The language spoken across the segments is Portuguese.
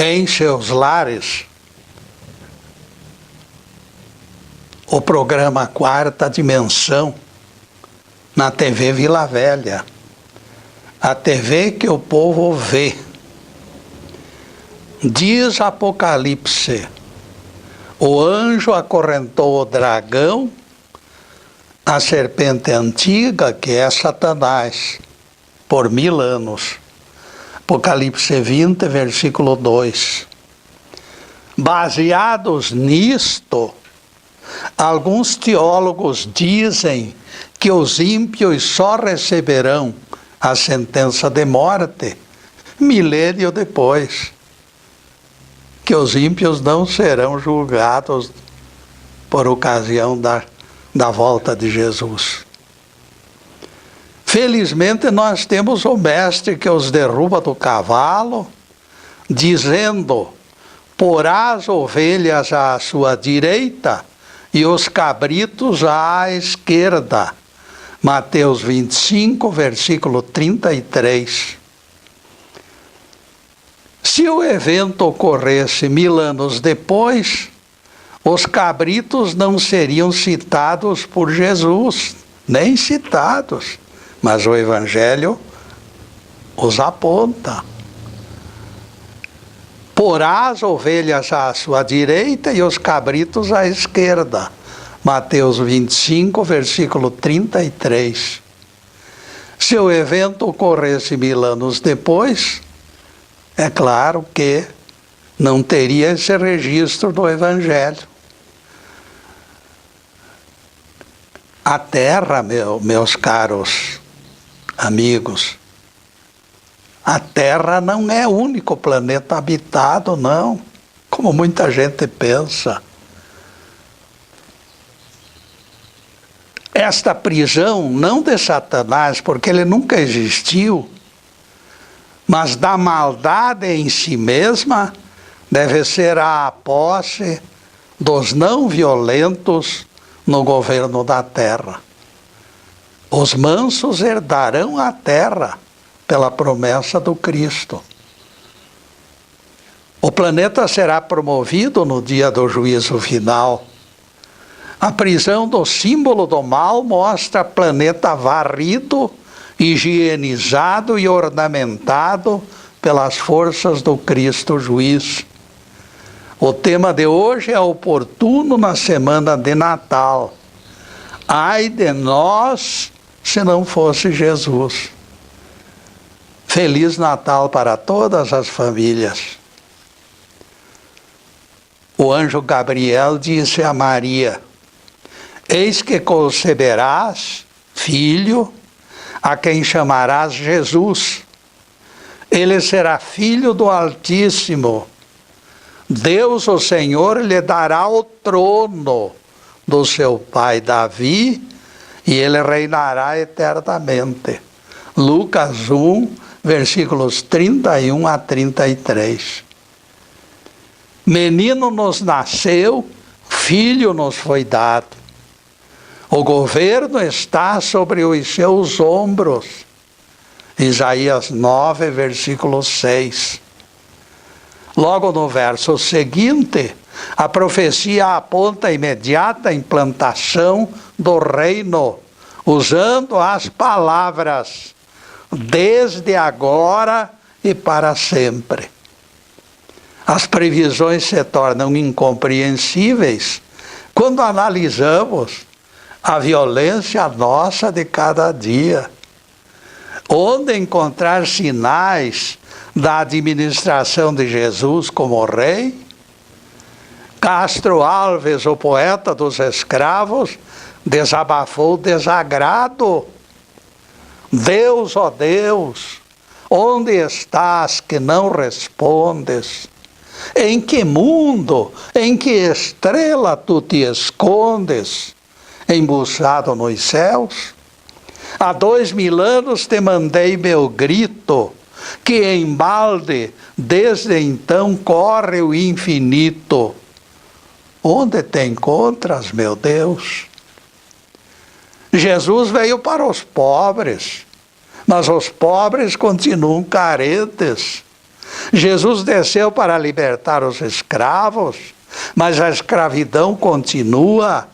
em seus lares o programa Quarta Dimensão na TV Vila Velha, a TV que o povo vê. Diz Apocalipse: o anjo acorrentou o dragão, a serpente antiga, que é Satanás, por 1000 anos. Apocalipse 20, versículo 2. Baseados nisto, alguns teólogos dizem que os ímpios só receberão a sentença de morte milênio depois, que os ímpios não serão julgados por ocasião da volta de Jesus. Felizmente nós temos o mestre que os derruba do cavalo, dizendo: porá as ovelhas à sua direita e os cabritos à esquerda. Mateus 25, versículo 33. Se o evento ocorresse 1000 anos depois, os cabritos não seriam citados por Jesus, nem citados, mas o Evangelho os aponta. Porá as ovelhas à sua direita e os cabritos à esquerda. Mateus 25, versículo 33. Se o evento ocorresse 1000 anos depois, é claro que não teria esse registro do Evangelho. A Terra, meus caros amigos, a Terra não é o único planeta habitado, não, como muita gente pensa. Esta prisão, não de Satanás, porque ele nunca existiu, mas da maldade em si mesma, deve ser a posse dos não violentos no governo da terra. Os mansos herdarão a terra pela promessa do Cristo. O planeta será promovido no dia do juízo final. A prisão do símbolo do mal mostra planeta varrido, higienizado e ornamentado pelas forças do Cristo juiz. O tema de hoje é oportuno na semana de Natal. Ai de nós se não fosse Jesus. Feliz Natal para todas as famílias. O anjo Gabriel disse a Maria: eis que conceberás filho, a quem chamarás Jesus. Ele será filho do Altíssimo. Deus, o Senhor, lhe dará o trono do seu pai Davi, e ele reinará eternamente. Lucas 1, versículos 31 a 33. Menino nos nasceu, filho nos foi dado. O governo está sobre os seus ombros. Isaías 9, versículo 6. Logo no verso seguinte, a profecia aponta a imediata implantação do reino, usando as palavras desde agora e para sempre. As previsões se tornam incompreensíveis quando analisamos a violência nossa de cada dia. Onde encontrar sinais da administração de Jesus como rei? Castro Alves, o poeta dos escravos, desabafou desagrado. Deus, ó Deus, onde estás que não respondes? Em que mundo, em que estrela tu te escondes? Embuçado nos céus? Há 2000 anos te mandei meu grito, que em balde desde então corre o infinito. Onde te encontras, meu Deus? Jesus veio para os pobres, mas os pobres continuam carentes. Jesus desceu para libertar os escravos, mas a escravidão continua.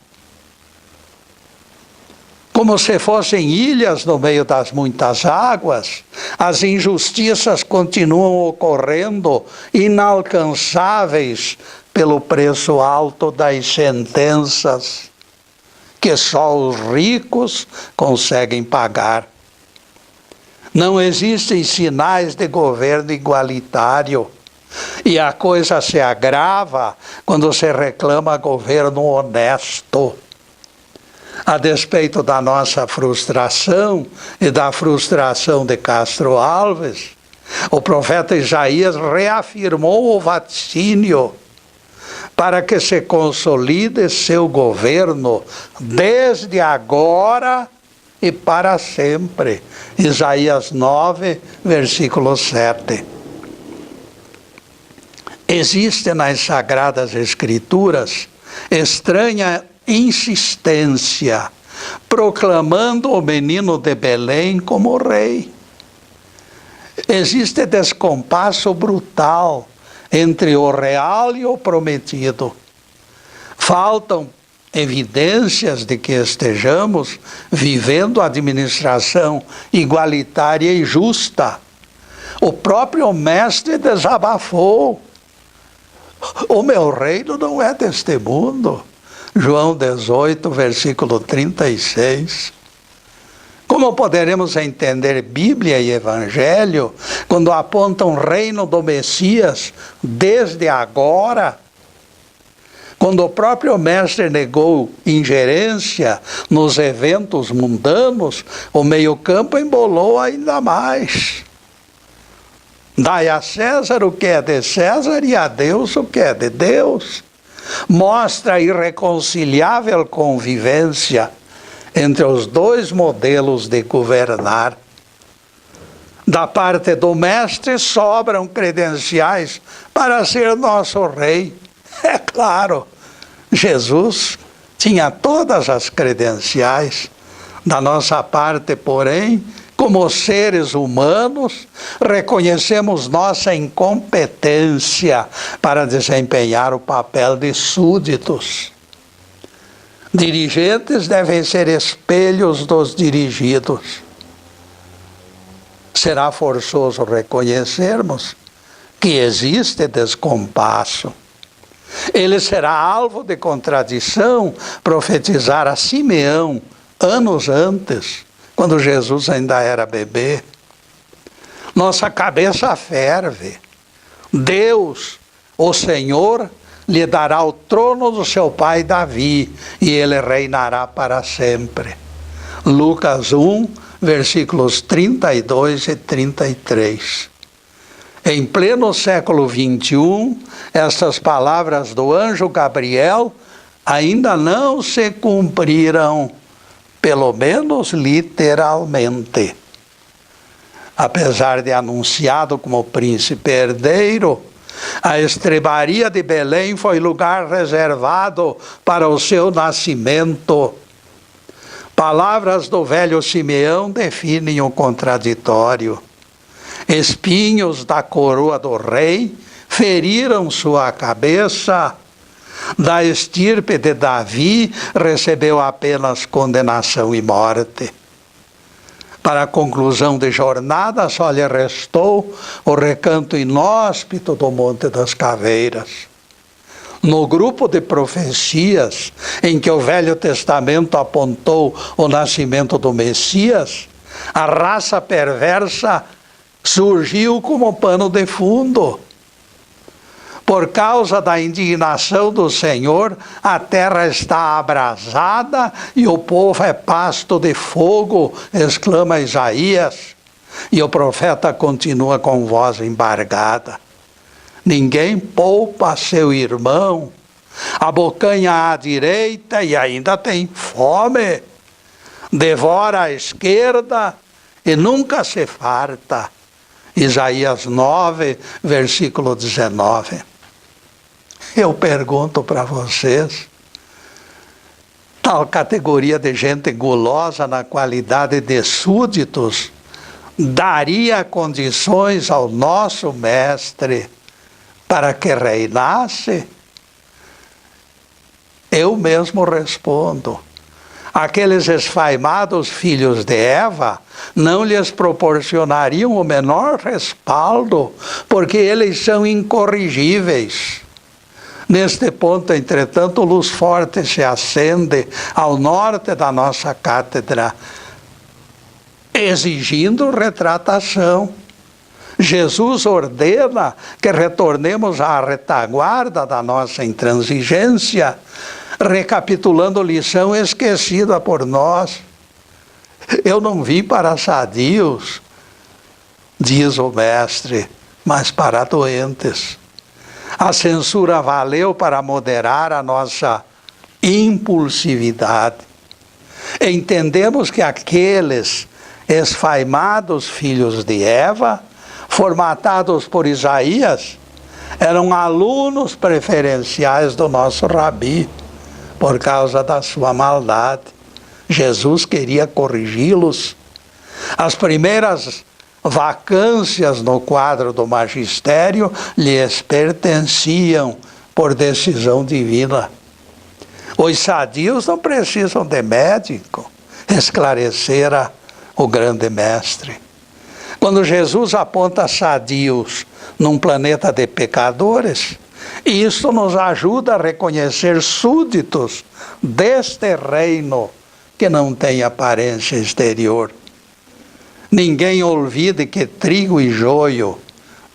Como se fossem ilhas no meio das muitas águas, as injustiças continuam ocorrendo, inalcançáveis pelo preço alto das sentenças, que só os ricos conseguem pagar. Não existem sinais de governo igualitário, e a coisa se agrava quando se reclama governo honesto. A despeito da nossa frustração e da frustração de Castro Alves, o profeta Isaías reafirmou o vaticínio para que se consolide seu governo desde agora e para sempre. Isaías 9, versículo 7. Existe nas Sagradas Escrituras estranha insistência, proclamando o menino de Belém como rei. Existe descompasso brutal entre o real e o prometido. Faltam evidências de que estejamos vivendo a administração igualitária e justa. O próprio mestre desabafou: o meu reino não é deste mundo. João 18, versículo 36. Como poderemos entender Bíblia e Evangelho quando apontam o reino do Messias desde agora? Quando o próprio mestre negou ingerência nos eventos mundanos, o meio-campo embolou ainda mais. Dai a César o que é de César e a Deus o que é de Deus. Mostra a irreconciliável convivência entre os dois modelos de governar. Da parte do mestre sobram credenciais para ser nosso rei. É claro, Jesus tinha todas as credenciais. Da nossa parte, porém, como seres humanos, reconhecemos nossa incompetência para desempenhar o papel de súditos. Dirigentes devem ser espelhos dos dirigidos. Será forçoso reconhecermos que existe descompasso. Ele será alvo de contradição profetizar a Simeão anos antes, quando Jesus ainda era bebê. Nossa cabeça ferve. Deus, o Senhor, lhe dará o trono do seu pai Davi, e ele reinará para sempre. Lucas 1, versículos 32 e 33. Em pleno século 21, estas palavras do anjo Gabriel ainda não se cumpriram, pelo menos literalmente. Apesar de anunciado como príncipe herdeiro, a estrebaria de Belém foi lugar reservado para o seu nascimento. Palavras do velho Simeão definem o contraditório. Espinhos da coroa do rei feriram sua cabeça. Da estirpe de Davi recebeu apenas condenação e morte. Para a conclusão de jornada, só lhe restou o recanto inóspito do Monte das Caveiras. No grupo de profecias em que o Velho Testamento apontou o nascimento do Messias, a raça perversa surgiu como pano de fundo. Por causa da indignação do Senhor, a terra está abrasada e o povo é pasto de fogo, exclama Isaías. E o profeta continua com voz embargada: ninguém poupa seu irmão, abocanha à direita e ainda tem fome, devora à esquerda e nunca se farta. Isaías 9, versículo 19. Eu pergunto para vocês, tal categoria de gente gulosa na qualidade de súditos daria condições ao nosso mestre para que reinasse? Eu mesmo respondo. Aqueles esfaimados filhos de Eva não lhes proporcionariam o menor respaldo, porque eles são incorrigíveis. Neste ponto, entretanto, luz forte se acende ao norte da nossa cátedra, exigindo retratação. Jesus ordena que retornemos à retaguarda da nossa intransigência, recapitulando lição esquecida por nós. Eu não vim para sadios, diz o mestre, mas para doentes. A censura valeu para moderar a nossa impulsividade. Entendemos que aqueles esfaimados filhos de Eva, formatados por Isaías, eram alunos preferenciais do nosso rabi, por causa da sua maldade. Jesus queria corrigi-los. As primeiras vacâncias no quadro do magistério lhes pertenciam por decisão divina. Os sadios não precisam de médico, esclarecera o grande mestre. Quando Jesus aponta sadios num planeta de pecadores, isso nos ajuda a reconhecer súditos deste reino que não tem aparência exterior. Ninguém olvide que trigo e joio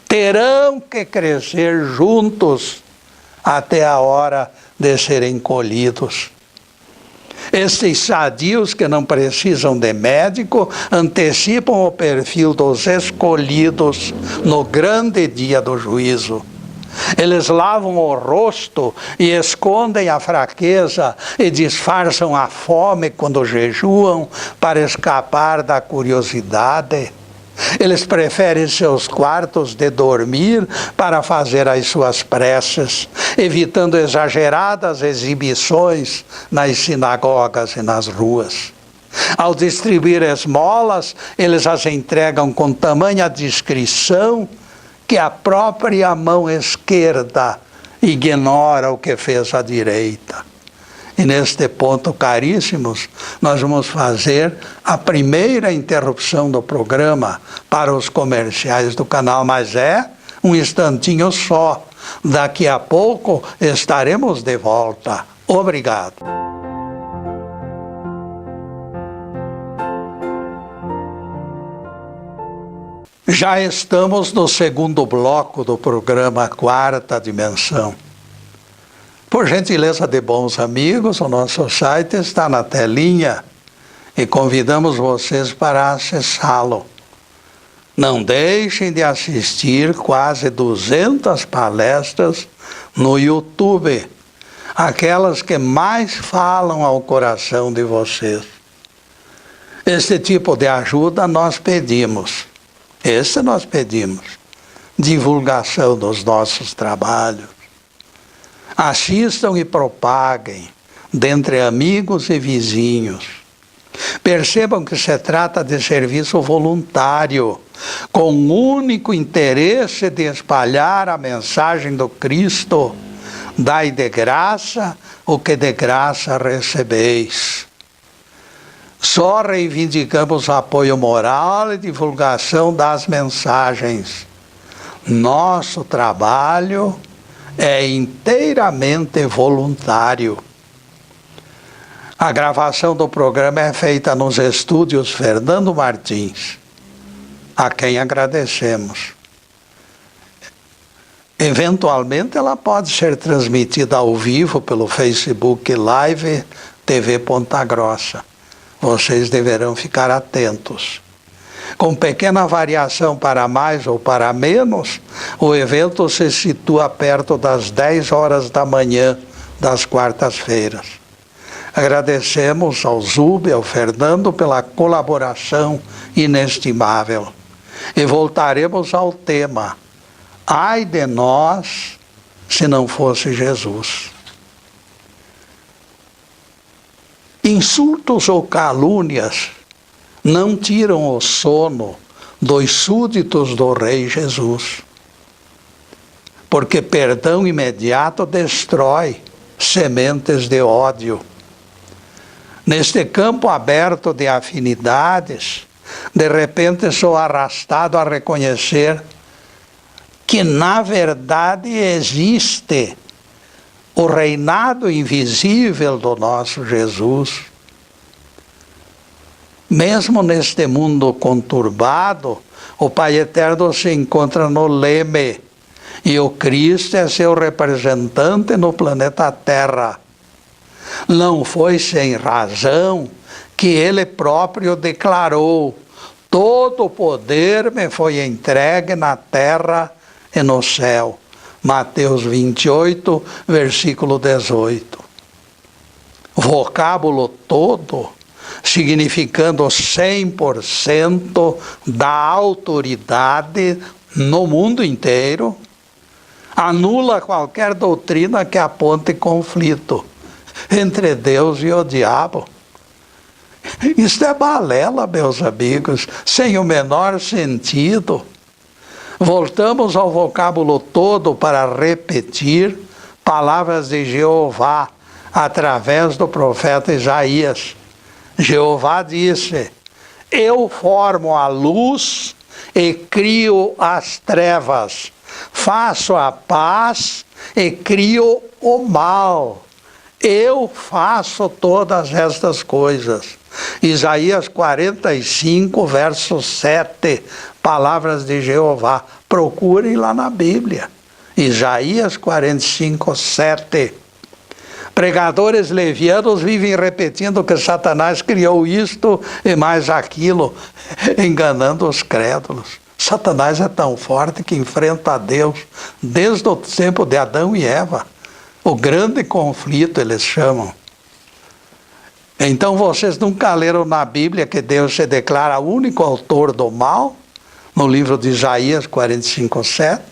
terão que crescer juntos até a hora de serem colhidos. Estes sadios que não precisam de médico antecipam o perfil dos escolhidos no grande dia do juízo. Eles lavam o rosto e escondem a fraqueza e disfarçam a fome quando jejuam para escapar da curiosidade. Eles preferem seus quartos de dormir para fazer as suas preces, evitando exageradas exibições nas sinagogas e nas ruas. Ao distribuir esmolas, eles as entregam com tamanha discrição que a própria mão esquerda ignora o que fez a direita. E neste ponto, caríssimos, nós vamos fazer a primeira interrupção do programa para os comerciais do canal, mas é um instantinho só. Daqui a pouco estaremos de volta. Obrigado. Já estamos no segundo bloco do programa Quarta Dimensão. Por gentileza de bons amigos, o nosso site está na telinha e convidamos vocês para acessá-lo. Não deixem de assistir quase 200 palestras no YouTube, aquelas que mais falam ao coração de vocês. Esse tipo de ajuda nós pedimos. Divulgação dos nossos trabalhos. Assistam e propaguem dentre amigos e vizinhos. Percebam que se trata de serviço voluntário, com o único interesse de espalhar a mensagem do Cristo. Dai de graça o que de graça recebeis. Só reivindicamos apoio moral e divulgação das mensagens. Nosso trabalho é inteiramente voluntário. A gravação do programa é feita nos estúdios Fernando Martins, a quem agradecemos. Eventualmente ela pode ser transmitida ao vivo pelo Facebook Live TV Ponta Grossa. Vocês deverão ficar atentos. Com pequena variação para mais ou para menos, o evento se situa perto das 10 horas da manhã das quartas-feiras. Agradecemos ao Zub e ao Fernando pela colaboração inestimável. E voltaremos ao tema: ai de nós se não fosse Jesus. Insultos ou calúnias não tiram o sono dos súditos do Rei Jesus. Porque perdão imediato destrói sementes de ódio. Neste campo aberto de afinidades, de repente sou arrastado a reconhecer que, na verdade, existe o reinado invisível do nosso Jesus. Mesmo neste mundo conturbado, o Pai Eterno se encontra no leme, e o Cristo é seu representante no planeta Terra. Não foi sem razão que ele próprio declarou: todo o poder me foi entregue na terra e no céu. Mateus 28, versículo 18. Vocábulo todo, significando 100% da autoridade no mundo inteiro, anula qualquer doutrina que aponte conflito entre Deus e o diabo. Isso é balela, meus amigos, sem o menor sentido. Voltamos ao vocábulo todo para repetir palavras de Jeová através do profeta Isaías. Jeová disse: eu formo a luz e crio as trevas, faço a paz e crio o mal. Eu faço todas estas coisas. Isaías 45, verso 7, palavras de Jeová. Procurem lá na Bíblia. Isaías 45, 7. Pregadores levianos vivem repetindo que Satanás criou isto e mais aquilo, enganando os crédulos. Satanás é tão forte que enfrenta a Deus desde o tempo de Adão e Eva. O grande conflito, eles chamam. Então vocês nunca leram na Bíblia que Deus se declara o único autor do mal? No livro de Isaías 45, 7.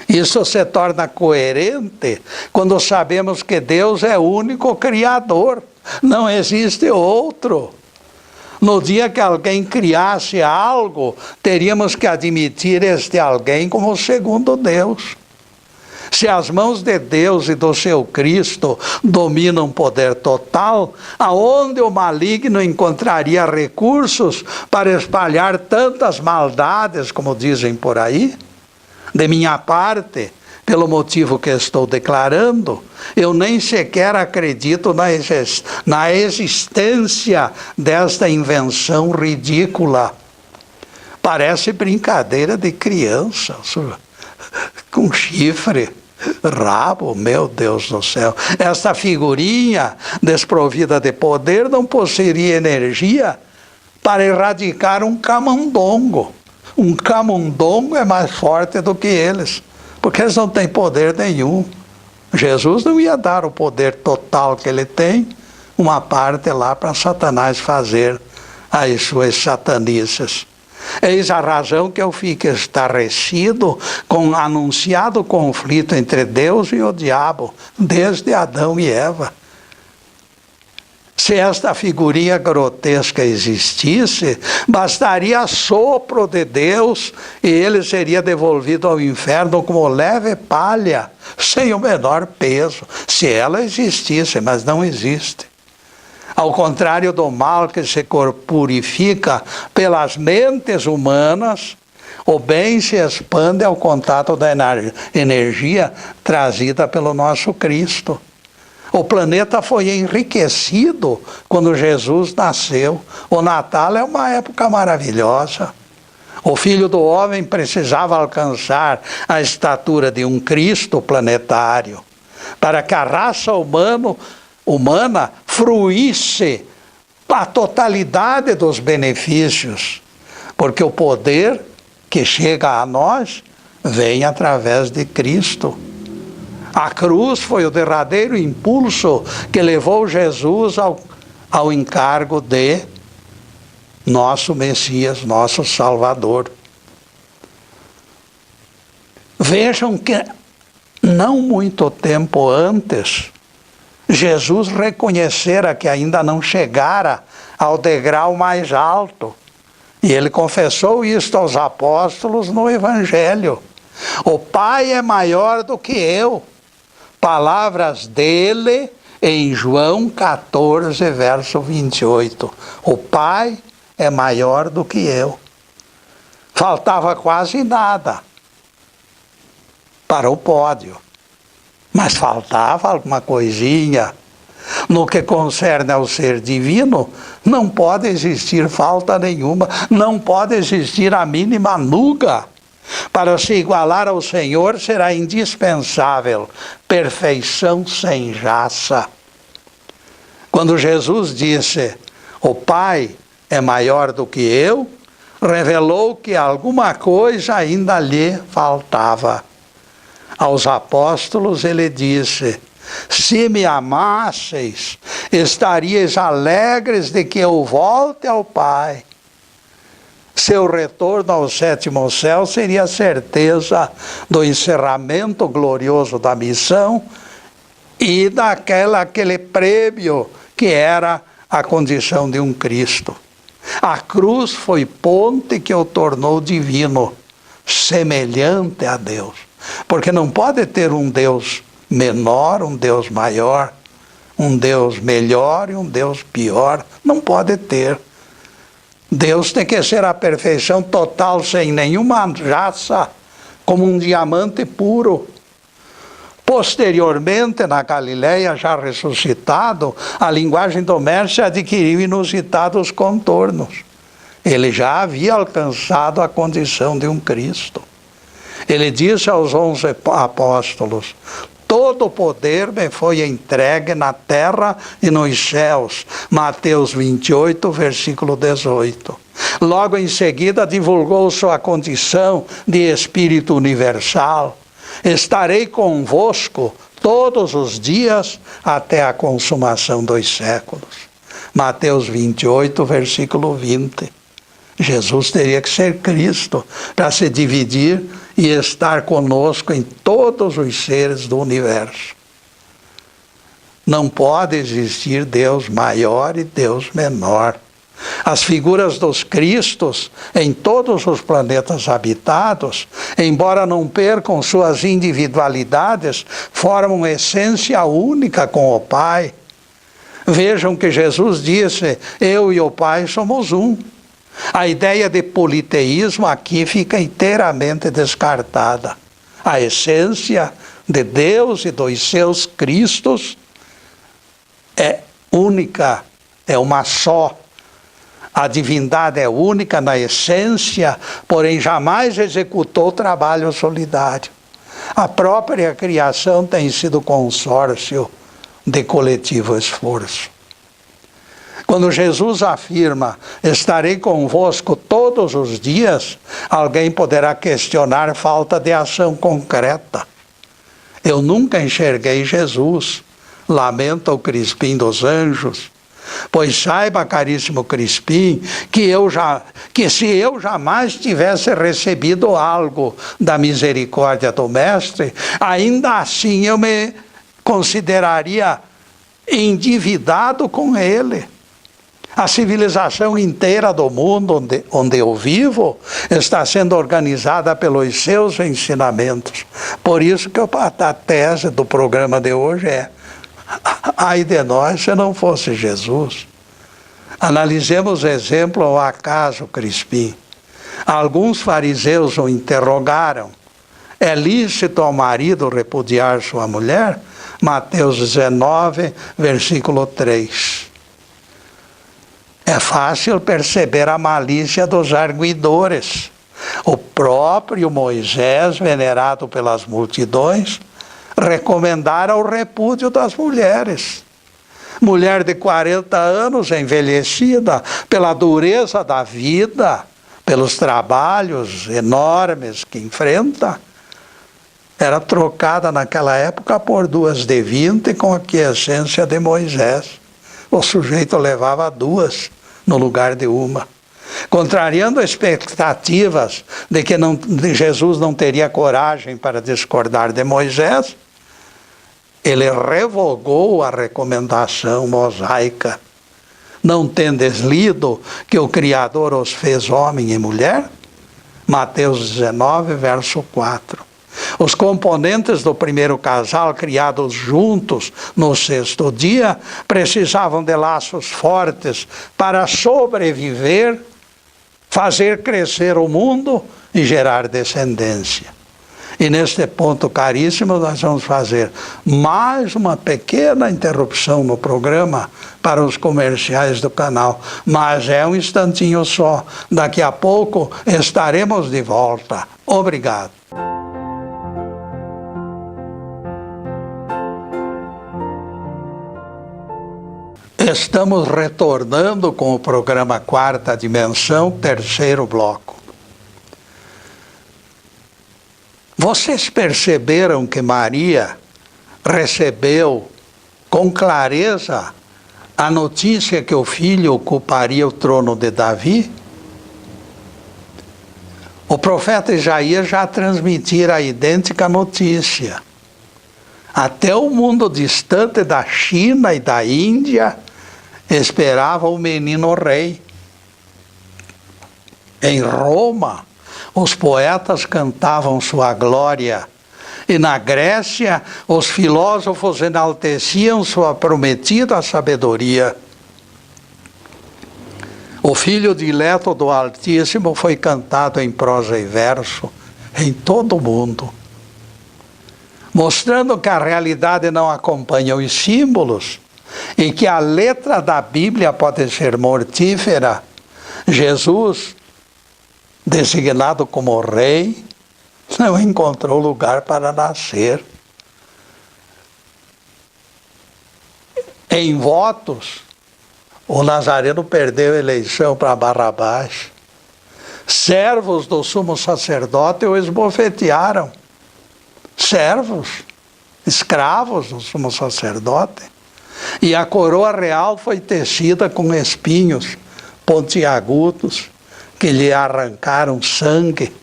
Isso se torna coerente quando sabemos que Deus é o único Criador. Não existe outro. No dia que alguém criasse algo, teríamos que admitir este alguém como o segundo Deus. Se as mãos de Deus e do seu Cristo dominam poder total, aonde o maligno encontraria recursos para espalhar tantas maldades, como dizem por aí? De minha parte, pelo motivo que estou declarando, eu nem sequer acredito na existência desta invenção ridícula. Parece brincadeira de criança, com chifre, rabo, meu Deus do céu. Essa figurinha desprovida de poder não possuiria energia para erradicar um camundongo. Um camundongo é mais forte do que eles, porque eles não têm poder nenhum. Jesus não ia dar o poder total que ele tem, uma parte lá para Satanás fazer as suas satanices. Eis a razão que eu fico estarrecido com o anunciado conflito entre Deus e o diabo, desde Adão e Eva. Se esta figurinha grotesca existisse, bastaria sopro de Deus e ele seria devolvido ao inferno como leve palha, sem o menor peso, se ela existisse, mas não existe. Ao contrário do mal que se purifica pelas mentes humanas, o bem se expande ao contato da energia trazida pelo nosso Cristo. O planeta foi enriquecido quando Jesus nasceu. O Natal é uma época maravilhosa. O Filho do Homem precisava alcançar a estatura de um Cristo planetário, para que a raça humana fruísse a totalidade dos benefícios, porque o poder que chega a nós vem através de Cristo. A cruz foi o derradeiro impulso que levou Jesus ao encargo de nosso Messias, nosso Salvador. Vejam que não muito tempo antes, Jesus reconhecera que ainda não chegara ao degrau mais alto E ele confessou isto aos apóstolos no Evangelho. O Pai é maior do que eu. Palavras dele em João 14, verso 28. O Pai é maior do que eu. Faltava quase nada para o pódio, mas faltava alguma coisinha. No que concerne ao ser divino, não pode existir falta nenhuma, não pode existir a mínima nuga. Para se igualar ao Senhor será indispensável perfeição sem jaça. Quando Jesus disse, o Pai é maior do que eu, revelou que alguma coisa ainda lhe faltava. Aos apóstolos ele disse, se me amasseis, estaríeis alegres de que eu volte ao Pai. Seu retorno ao sétimo céu seria a certeza do encerramento glorioso da missão e daquele prêmio que era a condição de um Cristo. A cruz foi ponte que o tornou divino, semelhante a Deus. Porque não pode ter um Deus menor, um Deus maior, um Deus melhor e um Deus pior. Não pode ter. Deus tem que ser a perfeição total, sem nenhuma jaça, como um diamante puro. Posteriormente, na Galileia, já ressuscitado, a linguagem do Mestre adquiriu inusitados contornos. Ele já havia alcançado a condição de um Cristo. Ele disse aos 11 apóstolos, todo o poder me foi entregue na terra e nos céus. Mateus 28, versículo 18. Logo em seguida divulgou sua condição de Espírito universal. Estarei convosco todos os dias até a consumação dos séculos. Mateus 28, versículo 20. Jesus teria que ser Cristo para se dividir e estar conosco em todos os seres do universo. Não pode existir Deus maior e Deus menor. As figuras dos Cristos em todos os planetas habitados, embora não percam suas individualidades, formam essência única com o Pai. Vejam que Jesus disse, eu e o Pai somos um. A ideia de politeísmo aqui fica inteiramente descartada. A essência de Deus e dos seus Cristos é única, é uma só. A divindade é única na essência, porém jamais executou trabalho solidário. A própria criação tem sido consórcio de coletivo esforço. Quando Jesus afirma, estarei convosco todos os dias, alguém poderá questionar falta de ação concreta. Eu nunca enxerguei Jesus, lamenta o Crispim dos Anjos, pois saiba, caríssimo Crispim, que se eu jamais tivesse recebido algo da misericórdia do Mestre, ainda assim eu me consideraria endividado com ele. A civilização inteira do mundo onde eu vivo está sendo organizada pelos seus ensinamentos. Por isso que a tese do programa de hoje é: ai de nós se não fosse Jesus. Analisemos o exemplo ao acaso, Crispim. Alguns fariseus o interrogaram: é lícito ao marido repudiar sua mulher? Mateus 19, versículo 3. É fácil perceber a malícia dos arguidores. O próprio Moisés, venerado pelas multidões, recomendara o repúdio das mulheres. Mulher de 40 anos, envelhecida pela dureza da vida, pelos trabalhos enormes que enfrenta, era trocada naquela época por 2 de 20 com a quiescência de Moisés. O sujeito levava 2 no lugar de uma. Contrariando expectativas de que Jesus não teria coragem para discordar de Moisés, ele revogou a recomendação mosaica. Não tendes lido que o Criador os fez homem e mulher? Mateus 19, verso 4. Os componentes do primeiro casal, criados juntos no sexto dia, precisavam de laços fortes para sobreviver, fazer crescer o mundo e gerar descendência. E neste ponto, caríssimo, nós vamos fazer mais uma pequena interrupção no programa para os comerciais do canal. Mas é um instantinho só. Daqui a pouco estaremos de volta. Obrigado. Estamos retornando com o programa Quarta Dimensão, terceiro bloco. Vocês perceberam que Maria recebeu com clareza a notícia que o filho ocuparia o trono de Davi? O profeta Isaías já transmitira a idêntica notícia. Até o mundo distante da China e da Índia esperava o menino rei. Em Roma, os poetas cantavam sua glória, e na Grécia, os filósofos enalteciam sua prometida sabedoria. O Filho dileto do Altíssimo foi cantado em prosa e verso em todo o mundo, mostrando que a realidade não acompanha os símbolos e que a letra da Bíblia pode ser mortífera. Jesus, designado como rei, não encontrou lugar para nascer. Em votos, o Nazareno perdeu a eleição para Barrabás. Servos do sumo sacerdote o esbofetearam. Servos, escravos do sumo sacerdote. E a coroa real foi tecida com espinhos pontiagudos que lhe arrancaram sangue.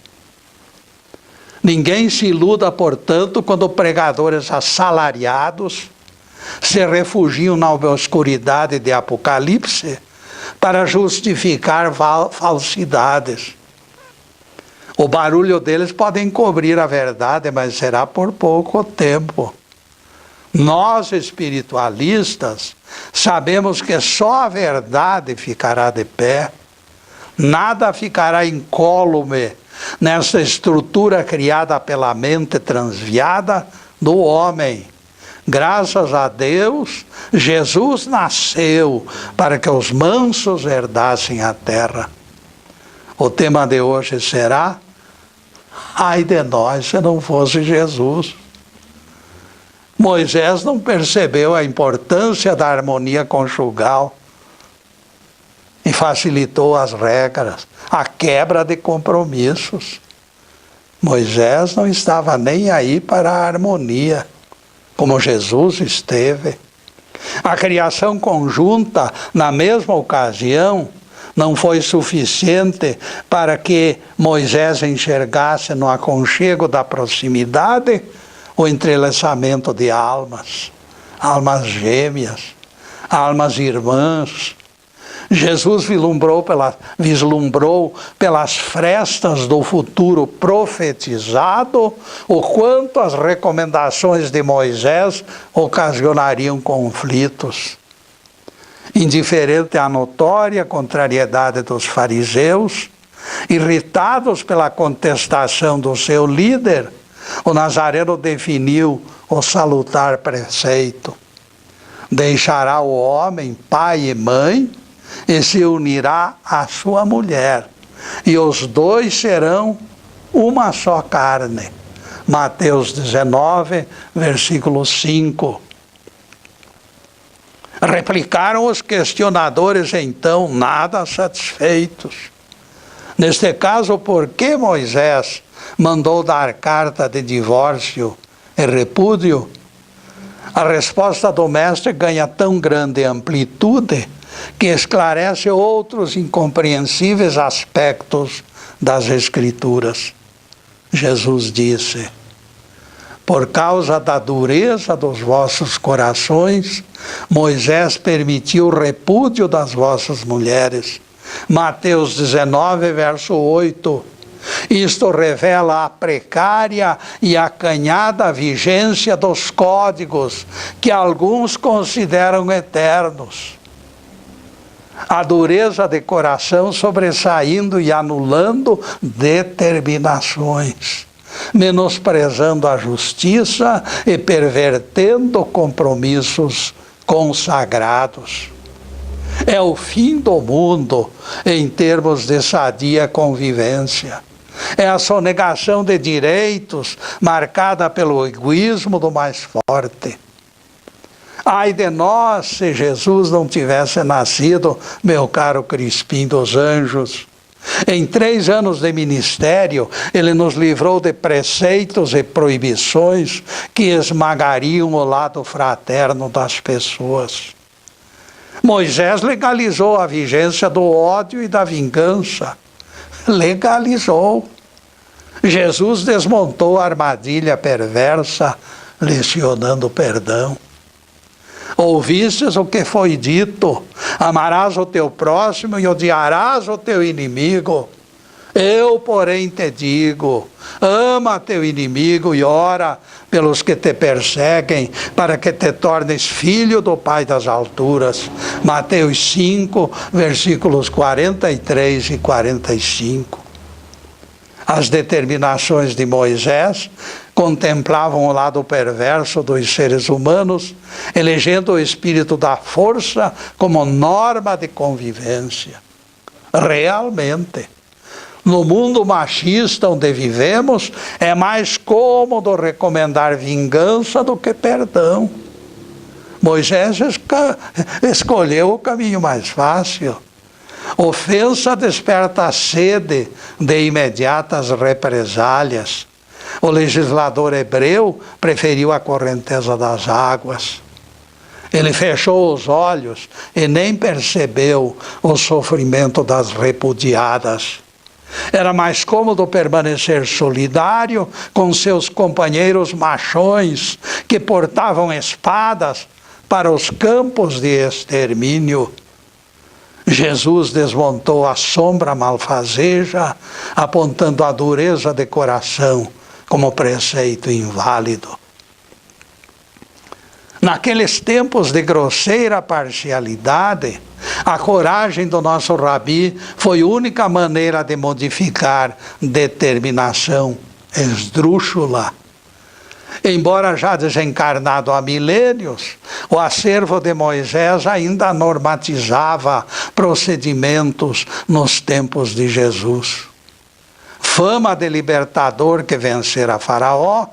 Ninguém se iluda, portanto, quando pregadores assalariados se refugiam na obscuridade de Apocalipse para justificar falsidades. O barulho deles pode encobrir a verdade, mas será por pouco tempo. Nós, espiritualistas, sabemos que só a verdade ficará de pé. Nada ficará incólume nessa estrutura criada pela mente transviada do homem. Graças a Deus, Jesus nasceu para que os mansos herdassem a terra. O tema de hoje será: ai de nós se não fosse Jesus. Moisés não percebeu a importância da harmonia conjugal e facilitou as regras, a quebra de compromissos. Moisés não estava nem aí para a harmonia, como Jesus esteve. A criação conjunta, na mesma ocasião, não foi suficiente para que Moisés enxergasse no aconchego da proximidade o entrelaçamento de almas, almas gêmeas, almas irmãs. Jesus vislumbrou pelas frestas do futuro profetizado o quanto as recomendações de Moisés ocasionariam conflitos. Indiferente à notória contrariedade dos fariseus, irritados pela contestação do seu líder, o Nazareno definiu o salutar preceito: deixará o homem pai e mãe e se unirá à sua mulher, e os dois serão uma só carne. Mateus 19, versículo 5. Replicaram os questionadores então, nada satisfeitos. Neste caso, por que Moisés mandou dar carta de divórcio e repúdio? A resposta do mestre ganha tão grande amplitude que esclarece outros incompreensíveis aspectos das Escrituras. Jesus disse: Por causa da dureza dos vossos corações, Moisés permitiu o repúdio das vossas mulheres. Mateus 19, verso 8. Isto revela a precária e acanhada vigência dos códigos que alguns consideram eternos. A dureza de coração sobressaindo e anulando determinações, menosprezando a justiça e pervertendo compromissos consagrados. É o fim do mundo em termos de sadia convivência. É a sonegação de direitos marcada pelo egoísmo do mais forte. Ai de nós se Jesus não tivesse nascido, meu caro Crispim dos Anjos. Em 3 anos de ministério, ele nos livrou de preceitos e proibições que esmagariam o lado fraterno das pessoas. Moisés legalizou a vigência do ódio e da vingança. Legalizou. Jesus desmontou a armadilha perversa, lecionando o perdão. Ouvistes o que foi dito: amarás o teu próximo e odiarás o teu inimigo. Eu, porém, te digo: ama teu inimigo e ora pelos que te perseguem, para que te tornes filho do Pai das alturas. Mateus 5, versículos 43 e 45. As determinações de Moisés contemplavam o lado perverso dos seres humanos, elegendo o espírito da força como norma de convivência. Realmente, no mundo machista onde vivemos, é mais cômodo recomendar vingança do que perdão. Moisés escolheu o caminho mais fácil. Ofensa desperta a sede de imediatas represálias. O legislador hebreu preferiu a correnteza das águas. Ele fechou os olhos e nem percebeu o sofrimento das repudiadas. Era mais cômodo permanecer solidário com seus companheiros machões que portavam espadas para os campos de extermínio. Jesus desmontou a sombra malfazeja, apontando a dureza de coração como preceito inválido. Naqueles tempos de grosseira parcialidade, a coragem do nosso Rabi foi a única maneira de modificar determinação esdrúxula. Embora já desencarnado há milênios, o acervo de Moisés ainda normatizava procedimentos nos tempos de Jesus. Fama de libertador que vencera Faraó,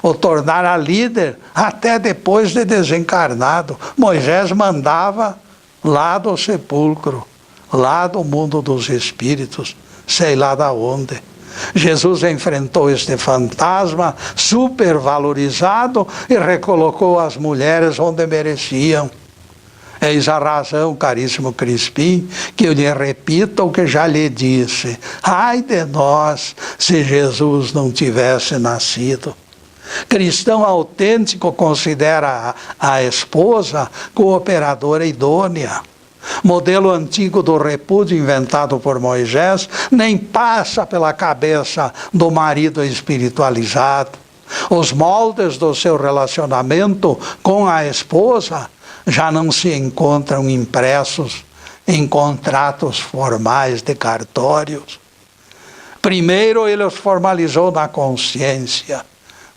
o tornara líder até depois de desencarnado. Moisés mandava lá do sepulcro, lá do mundo dos espíritos, sei lá da onde. Jesus enfrentou este fantasma supervalorizado e recolocou as mulheres onde mereciam. Eis a razão, caríssimo Crispim, que eu lhe repito o que já lhe disse. Ai de nós se Jesus não tivesse nascido. Cristão autêntico considera a esposa cooperadora idônea. Modelo antigo do repúdio inventado por Moisés nem passa pela cabeça do marido espiritualizado. Os moldes do seu relacionamento com a esposa já não se encontram impressos em contratos formais de cartórios. Primeiro ele os formalizou na consciência,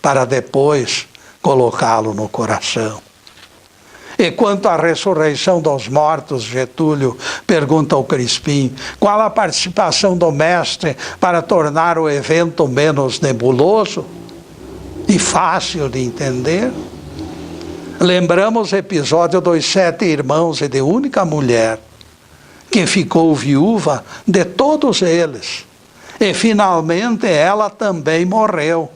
para depois colocá-lo no coração. E quanto à ressurreição dos mortos, Getúlio pergunta ao Crispim, qual a participação do mestre para tornar o evento menos nebuloso e fácil de entender? Lembramos o episódio dos 7 irmãos e de única mulher, que ficou viúva de todos eles. E finalmente ela também morreu.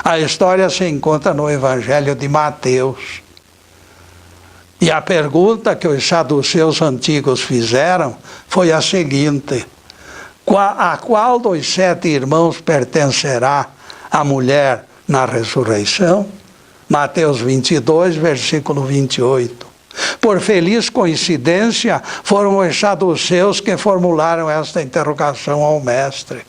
A história se encontra no Evangelho de Mateus. E a pergunta que os saduceus antigos fizeram foi a seguinte: a qual dos 7 irmãos pertencerá a mulher na ressurreição. Mateus 22, versículo 28. Por feliz coincidência, foram os saduceus que formularam esta interrogação ao mestre.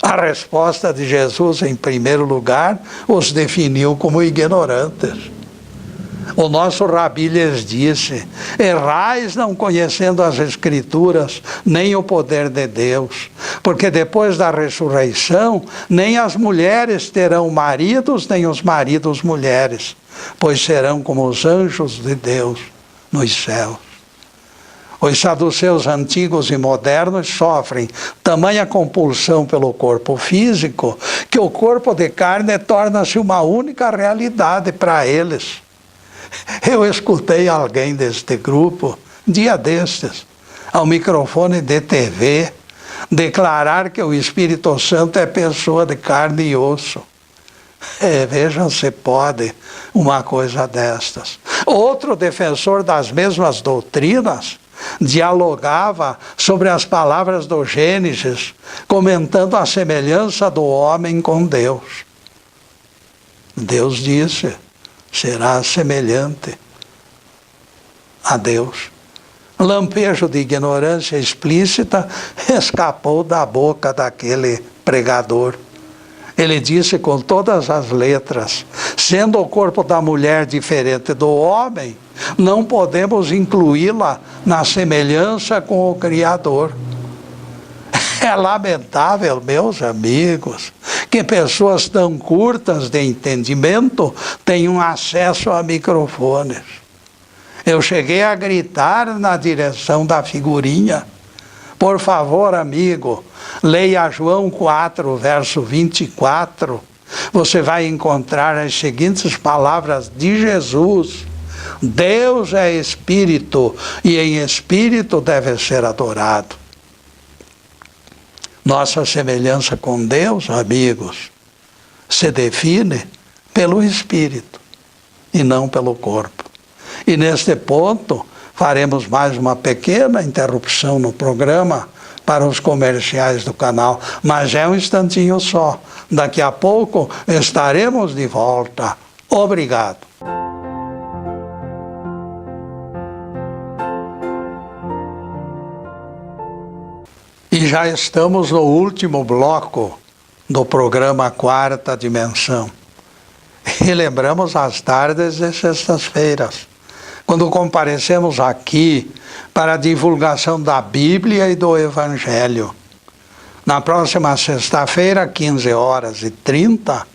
A resposta de Jesus, em primeiro lugar, os definiu como ignorantes. O nosso Rabi lhes disse: errais não conhecendo as Escrituras, nem o poder de Deus, porque depois da ressurreição, nem as mulheres terão maridos, nem os maridos mulheres, pois serão como os anjos de Deus nos céus. Os saduceus antigos e modernos sofrem tamanha compulsão pelo corpo físico, que o corpo de carne torna-se uma única realidade para eles. Eu escutei alguém deste grupo, dia destes, ao microfone de TV, declarar que o Espírito Santo é pessoa de carne e osso. Vejam se pode uma coisa destas. Outro defensor das mesmas doutrinas dialogava sobre as palavras do Gênesis, comentando a semelhança do homem com Deus. Deus disse: será semelhante a Deus. Lampejo de ignorância explícita escapou da boca daquele pregador. Ele disse com todas as letras: sendo o corpo da mulher diferente do homem, não podemos incluí-la na semelhança com o Criador. É lamentável, meus amigos, que pessoas tão curtas de entendimento tenham acesso a microfones. Eu cheguei a gritar na direção da figurinha: por favor, amigo, leia João 4, verso 24. Você vai encontrar as seguintes palavras de Jesus: Deus é Espírito, e em Espírito deve ser adorado. Nossa semelhança com Deus, amigos, se define pelo Espírito e não pelo corpo. E neste ponto, faremos mais uma pequena interrupção no programa para os comerciais do canal, mas é um instantinho só. Daqui a pouco estaremos de volta. Obrigado. E já estamos no último bloco do programa Quarta Dimensão. E lembramos as tardes de sextas-feiras, quando comparecemos aqui para a divulgação da Bíblia e do Evangelho. Na próxima sexta-feira, 15h30,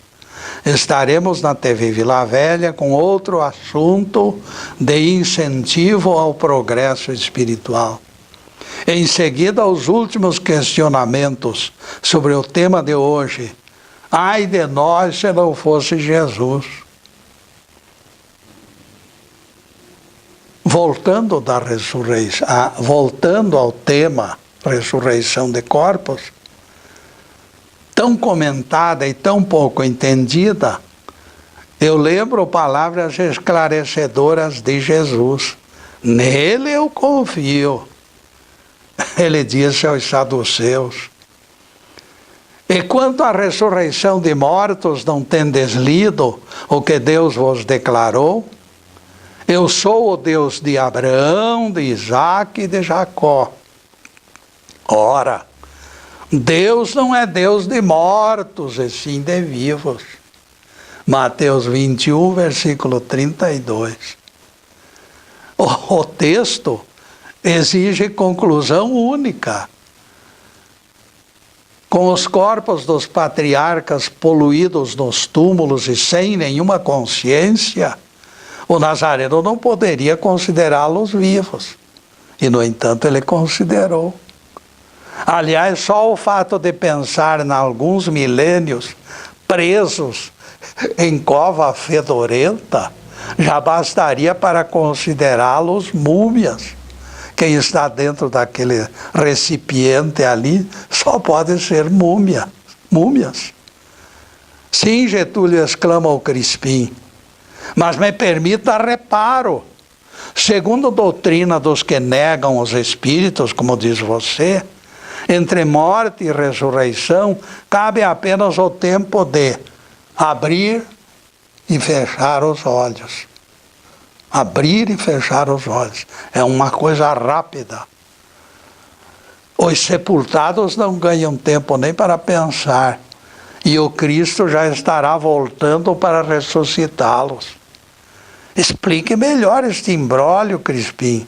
estaremos na TV Vila Velha com outro assunto de incentivo ao progresso espiritual. Em seguida, os últimos questionamentos sobre o tema de hoje. Ai de nós se não fosse Jesus. Voltando ao tema ressurreição de corpos, tão comentada e tão pouco entendida, eu lembro palavras esclarecedoras de Jesus. Nele eu confio. Ele disse aos saduceus: e quanto à ressurreição de mortos, não tendes lido o que Deus vos declarou? Eu sou o Deus de Abraão, de Isaque e de Jacó. Ora, Deus não é Deus de mortos, e sim de vivos. Mateus 21, versículo 32. O texto exige conclusão única. Com os corpos dos patriarcas poluídos nos túmulos e sem nenhuma consciência, o Nazareno não poderia considerá-los vivos. E, no entanto, ele considerou. Aliás, só o fato de pensar em alguns milênios presos em cova fedorenta já bastaria para considerá-los múmias. Quem está dentro daquele recipiente ali só pode ser múmias. Sim, Getúlio, exclama o Crispim, mas me permita reparo. Segundo a doutrina dos que negam os espíritos, como diz você, Entre morte e ressurreição, cabe apenas o tempo de abrir e fechar os olhos. Abrir e fechar os olhos. É uma coisa rápida. Os sepultados não ganham tempo nem para pensar. E o Cristo já estará voltando para ressuscitá-los. Explique melhor este imbróglio, Crispim.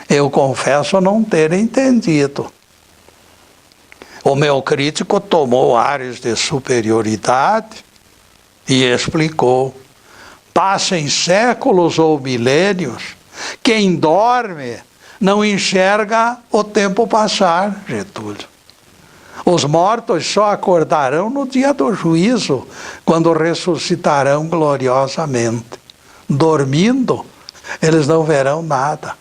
Eu confesso não ter entendido. O meu crítico tomou ares de superioridade e explicou. Passem séculos ou milênios, quem dorme não enxerga o tempo passar, Getúlio. Os mortos só acordarão no dia do juízo, quando ressuscitarão gloriosamente. Dormindo, eles não verão nada.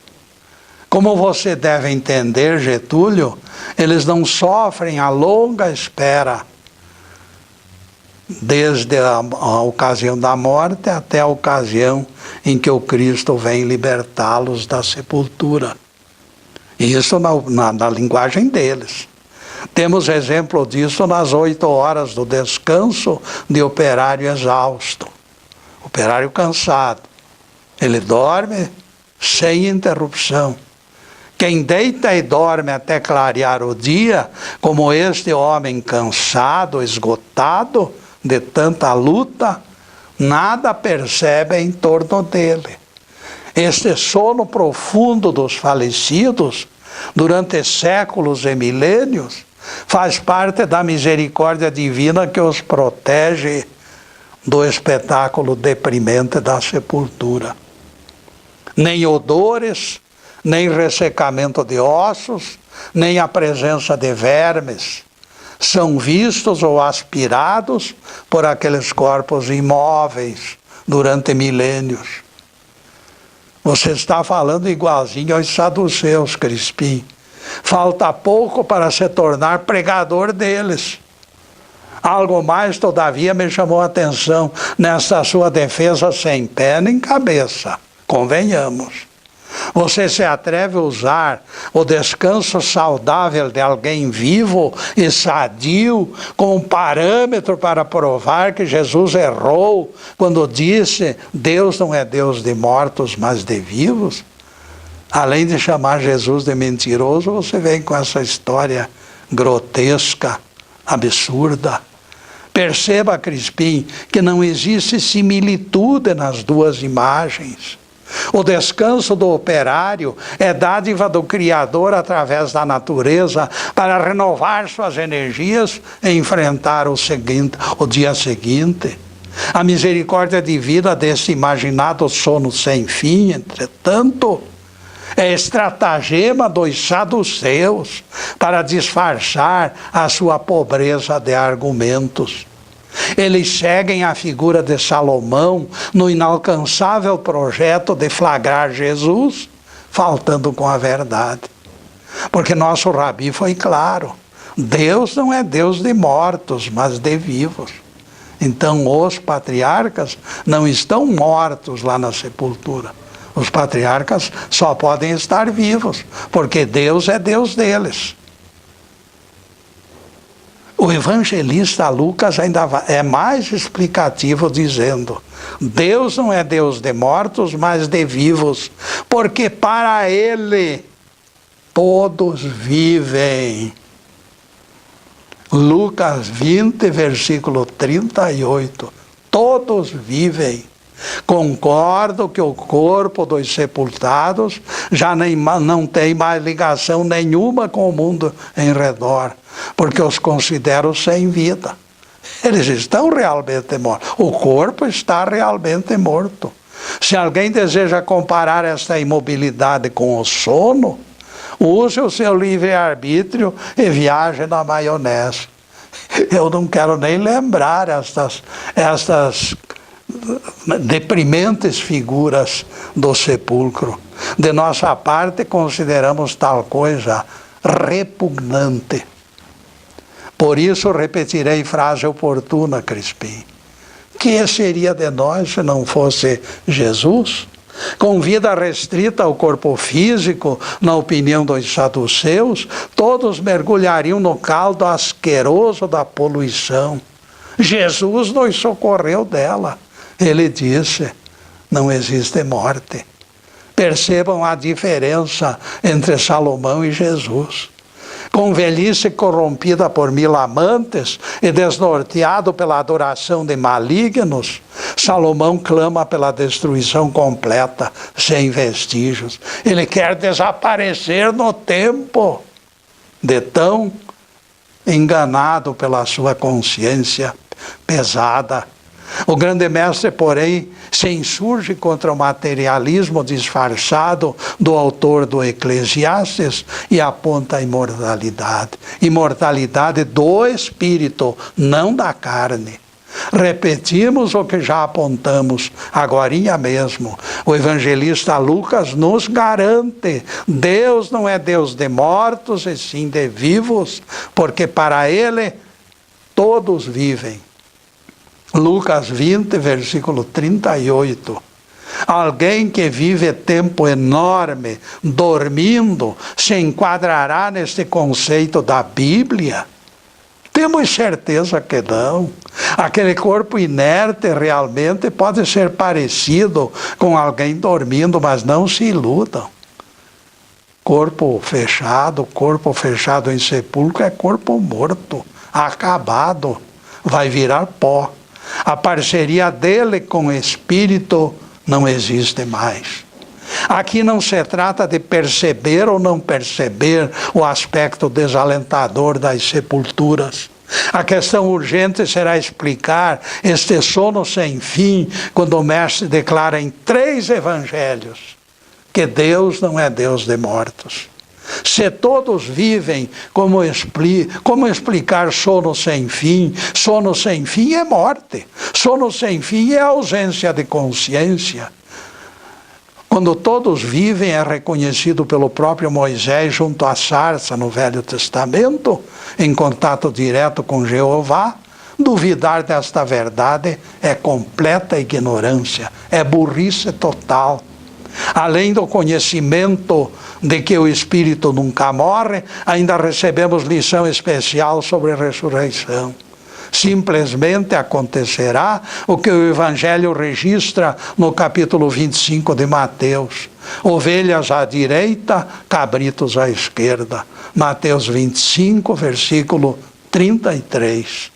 Como você deve entender, Getúlio, eles não sofrem a longa espera, desde a ocasião da morte até a ocasião em que o Cristo vem libertá-los da sepultura. Isso na linguagem deles. Temos exemplo disso nas 8 horas do descanso de operário exausto, operário cansado. Ele dorme sem interrupção. Quem deita e dorme até clarear o dia, como este homem cansado, esgotado de tanta luta, nada percebe em torno dele. Este sono profundo dos falecidos, durante séculos e milênios, faz parte da misericórdia divina que os protege do espetáculo deprimente da sepultura. Nem odores, nem ressecamento de ossos, nem a presença de vermes são vistos ou aspirados por aqueles corpos imóveis durante milênios. Você está falando igualzinho aos saduceus, Crispim. Falta pouco para se tornar pregador deles. Algo mais, todavia, me chamou a atenção nessa sua defesa sem pé nem cabeça. Convenhamos. Você se atreve a usar o descanso saudável de alguém vivo e sadio como parâmetro para provar que Jesus errou quando disse: Deus não é Deus de mortos, mas de vivos? Além de chamar Jesus de mentiroso, você vem com essa história grotesca, absurda. Perceba, Crispim, que não existe similitude nas duas imagens. O descanso do operário é dádiva do Criador através da natureza para renovar suas energias e enfrentar o dia seguinte. A misericórdia divina desse imaginado sono sem fim, entretanto, é estratagema dos saduceus para disfarçar a sua pobreza de argumentos. Eles seguem a figura de Salomão no inalcançável projeto de flagrar Jesus, faltando com a verdade. Porque nosso rabi foi claro: Deus não é Deus de mortos, mas de vivos. Então os patriarcas não estão mortos lá na sepultura. Os patriarcas só podem estar vivos, porque Deus é Deus deles. O evangelista Lucas ainda é mais explicativo, dizendo: Deus não é Deus de mortos, mas de vivos, porque para Ele todos vivem. Lucas 20, versículo 38. Todos vivem. Concordo que o corpo dos sepultados já não tem mais ligação nenhuma com o mundo em redor, porque os considero sem vida. Eles estão realmente mortos. O corpo está realmente morto. Se alguém deseja comparar esta imobilidade com o sono, use o seu livre-arbítrio e viaje na maionese. Eu não quero nem lembrar estas deprimentes figuras do sepulcro. De nossa parte, consideramos tal coisa repugnante. Por isso, repetirei frase oportuna, Crispim. Que seria de nós se não fosse Jesus? Com vida restrita ao corpo físico, na opinião dos saduceus, todos mergulhariam no caldo asqueroso da poluição. Jesus nos socorreu dela. Ele disse: não existe morte. Percebam a diferença entre Salomão e Jesus. Com velhice corrompida por 1000 amantes e desnorteado pela adoração de malignos, Salomão clama pela destruição completa, sem vestígios. Ele quer desaparecer no tempo, de tão enganado pela sua consciência pesada. O grande mestre, porém, se insurge contra o materialismo disfarçado do autor do Eclesiastes e aponta a imortalidade. Imortalidade do espírito, não da carne. Repetimos o que já apontamos agorinha mesmo. O evangelista Lucas nos garante: Deus não é Deus de mortos e sim de vivos, porque para Ele todos vivem. Lucas 20, versículo 38. Alguém que vive tempo enorme dormindo se enquadrará neste conceito da Bíblia? Temos certeza que não. Aquele corpo inerte realmente pode ser parecido com alguém dormindo, mas não se iludam. Corpo fechado em sepulcro é corpo morto, acabado, vai virar pó. A parceria dele com o espírito não existe mais. Aqui não se trata de perceber ou não perceber o aspecto desalentador das sepulturas. A questão urgente será explicar este sono sem fim, quando o mestre declara em 3 evangelhos que Deus não é Deus de mortos. Se todos vivem, como explicar sono sem fim? Sono sem fim é morte. Sono sem fim é ausência de consciência. Quando todos vivem, é reconhecido pelo próprio Moisés junto à sarça no Velho Testamento, em contato direto com Jeová. Duvidar desta verdade é completa ignorância, é burrice total. Além do conhecimento de que o Espírito nunca morre, ainda recebemos lição especial sobre a ressurreição. Simplesmente acontecerá o que o Evangelho registra no capítulo 25 de Mateus. Ovelhas à direita, cabritos à esquerda. Mateus 25, versículo 33.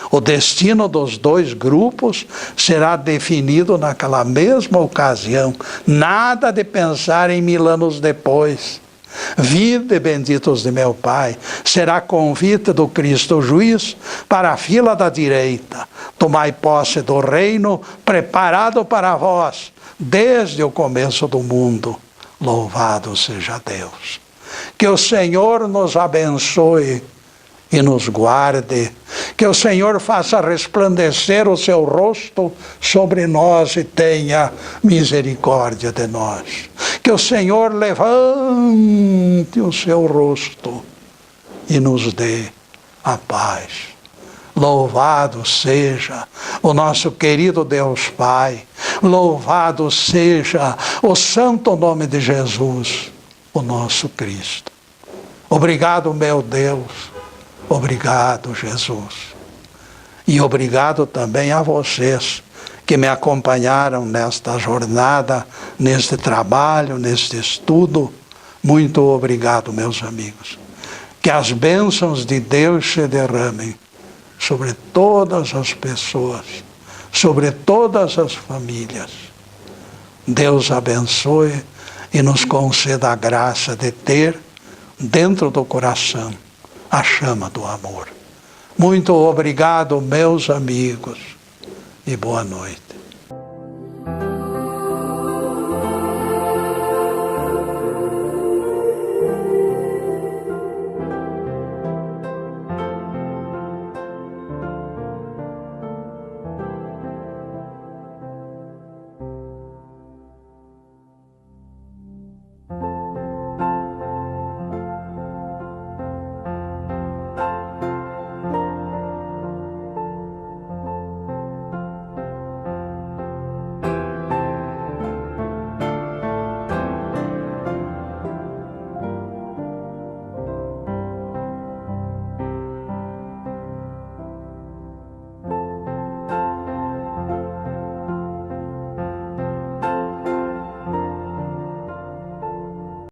O destino dos 2 grupos será definido naquela mesma ocasião. Nada de pensar em 1000 anos depois. Vinde, benditos de meu Pai, será convite do Cristo juiz para a fila da direita. Tomai posse do reino preparado para vós desde o começo do mundo. Louvado seja Deus. Que o Senhor nos abençoe e nos guarde, que o Senhor faça resplandecer o seu rosto sobre nós e tenha misericórdia de nós. Que o Senhor levante o seu rosto e nos dê a paz. Louvado seja o nosso querido Deus Pai, louvado seja o santo nome de Jesus, o nosso Cristo. Obrigado, meu Deus. Obrigado, Jesus. E obrigado também a vocês que me acompanharam nesta jornada, neste trabalho, neste estudo. Muito obrigado, meus amigos. Que as bênçãos de Deus se derramem sobre todas as pessoas, sobre todas as famílias. Deus abençoe e nos conceda a graça de ter dentro do coração a chama do amor. Muito obrigado, meus amigos, e boa noite.